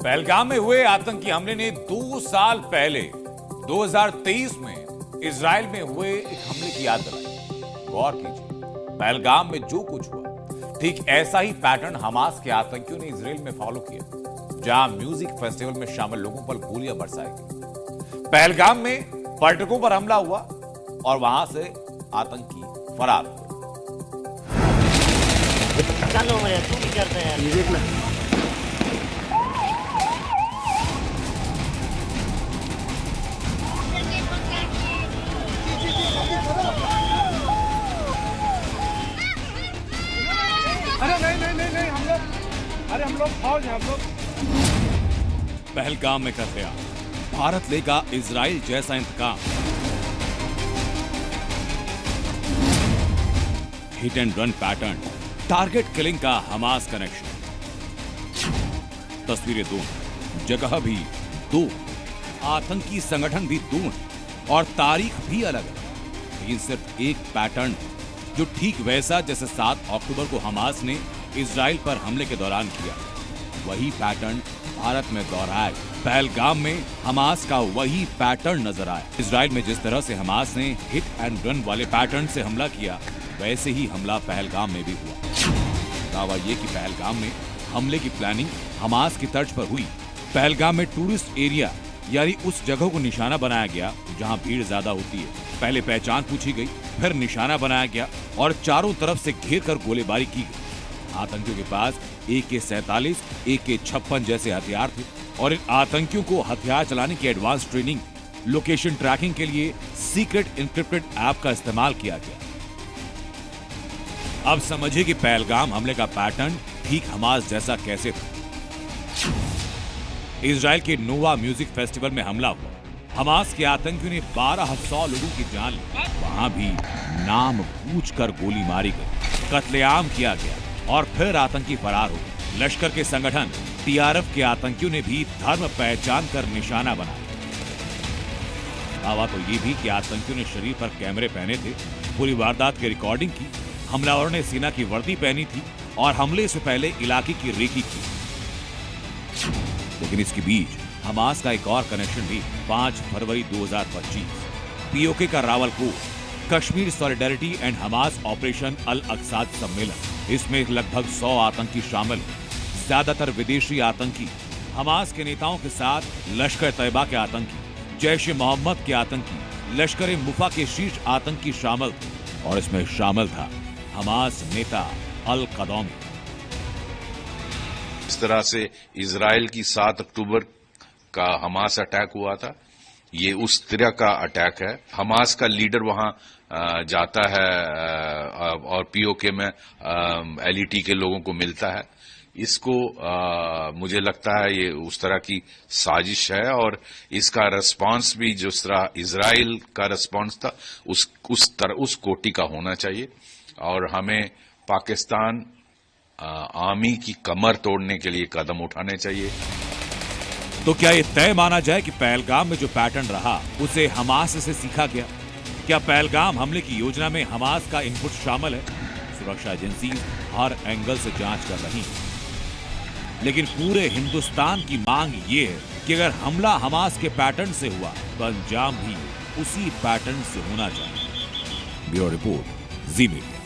पहलगाम में हुए आतंकी हमले ने 2 साल पहले 2023 में इजराइल में हुए एक हमले की याद दिलाई। गौर कीजिए, पहलगाम में जो कुछ हुआ ठीक ऐसा ही पैटर्न हमास के आतंकियों ने इजराइल में फॉलो किया, जहां म्यूजिक फेस्टिवल में शामिल लोगों पर गोलियां बरसाई गई। पहलगाम में पर्यटकों पर हमला हुआ और वहां से आतंकी फरार हुए। चलो मैं तू भी करते हैं ये देखना। अरे नहीं हम लोग फौज हैं हम लोग। पहलगाम में कर गया भारत लेगा इजराइल जैसा इंतकाम। Hit and run pattern, target killing का हमास कनेक्शन। तस्वीरें दो, जगह भी दो, आतंकी संगठन भी दो और तारीख भी अलग है, लेकिन सिर्फ एक पैटर्न जो ठीक वैसा जैसे 7 अक्टूबर को हमास ने इजराइल पर हमले के दौरान किया, वही पैटर्न भारत में दोहराया। पहलगाम में हमास का वही पैटर्न नजर आया। इजराइल में जिस तरह से हमास ने हिट एंड रन वाले पैटर्न से हमला किया, वैसे ही हमला पहलगाम में भी हुआ। दावा ये कि पहलगाम में हमले की प्लानिंग हमास की तर्ज पर हुई। पहलगाम में टूरिस्ट एरिया यानी उस जगह को निशाना बनाया गया जहां भीड़ ज्यादा होती है। पहले पहचान पूछी गई, फिर निशाना बनाया गया और चारों तरफ से घेर कर गोलीबारी की गई। आतंकियों के पास AK-47, AK-56 जैसे हथियार थे और इन आतंकियों को हथियार चलाने की एडवांस ट्रेनिंग, लोकेशन ट्रैकिंग के लिए सीक्रेट इंक्रिप्टेड ऐप का इस्तेमाल किया गया। अब समझिए कि पहलगाम हमले का पैटर्न ठीक हमास जैसा कैसे था। इजराइल के नोवा म्यूजिक फेस्टिवल में हमला हुआ। हमास के आतंकियों ने 1200 लोगों की जान ली। वहां भी नाम पूछकर गोली मारी गई, कत्लेआम किया गया और फिर आतंकी फरार हो गए। लश्कर के संगठन TRF के आतंकियों ने भी धर्म पहचान कर निशाना बनाया। दावा तो ये भी कि आतंकियों ने शरीर पर कैमरे पहने थे, पूरी वारदात की रिकॉर्डिंग की। हमलावरों ने सेना की वर्दी पहनी थी और हमले से पहले इलाके की रेकी की। लेकिन इसके बीच हमास का एक और कनेक्शन भी। 5 फरवरी 2025 POK का Rawalakot Kashmir solidarity and Hamas operation Al Aqsa सम्मेलन। इसमें लगभग 100 आतंकी शामिल, ज्यादातर विदेशी आतंकी। हमास के नेताओं के साथ लश्कर तैयबा के आतंकी, जैश ए मोहम्मद के आतंकी, लश्कर ए मुफा के शीर्ष आतंकी शामिल थे और इसमें शामिल था हमास नेता अल कदौमी। इस तरह से इजराइल की 7 अक्टूबर का हमास अटैक हुआ था, ये उस तरह का अटैक है। हमास का लीडर वहां जाता है और POK में LET के लोगों को मिलता है। इसको मुझे लगता है ये उस तरह की साजिश है और इसका रिस्पांस भी जिस तरह इजराइल का रिस्पांस था उस कोटि का होना चाहिए और हमें पाकिस्तान आर्मी की कमर तोड़ने के लिए कदम उठाने चाहिए। तो क्या ये तय माना जाए कि पहलगाम में जो पैटर्न रहा उसे हमास से सीखा गया? क्या पहलगाम हमले की योजना में हमास का इनपुट शामिल है? सुरक्षा एजेंसी हर एंगल से जांच कर रही हैं। लेकिन पूरे हिंदुस्तान की मांग ये है कि अगर हमला हमास के पैटर्न से हुआ तो अंजाम भी उसी पैटर्न से होना चाहिए। ब्यूरो रिपोर्ट, जी मीडिया।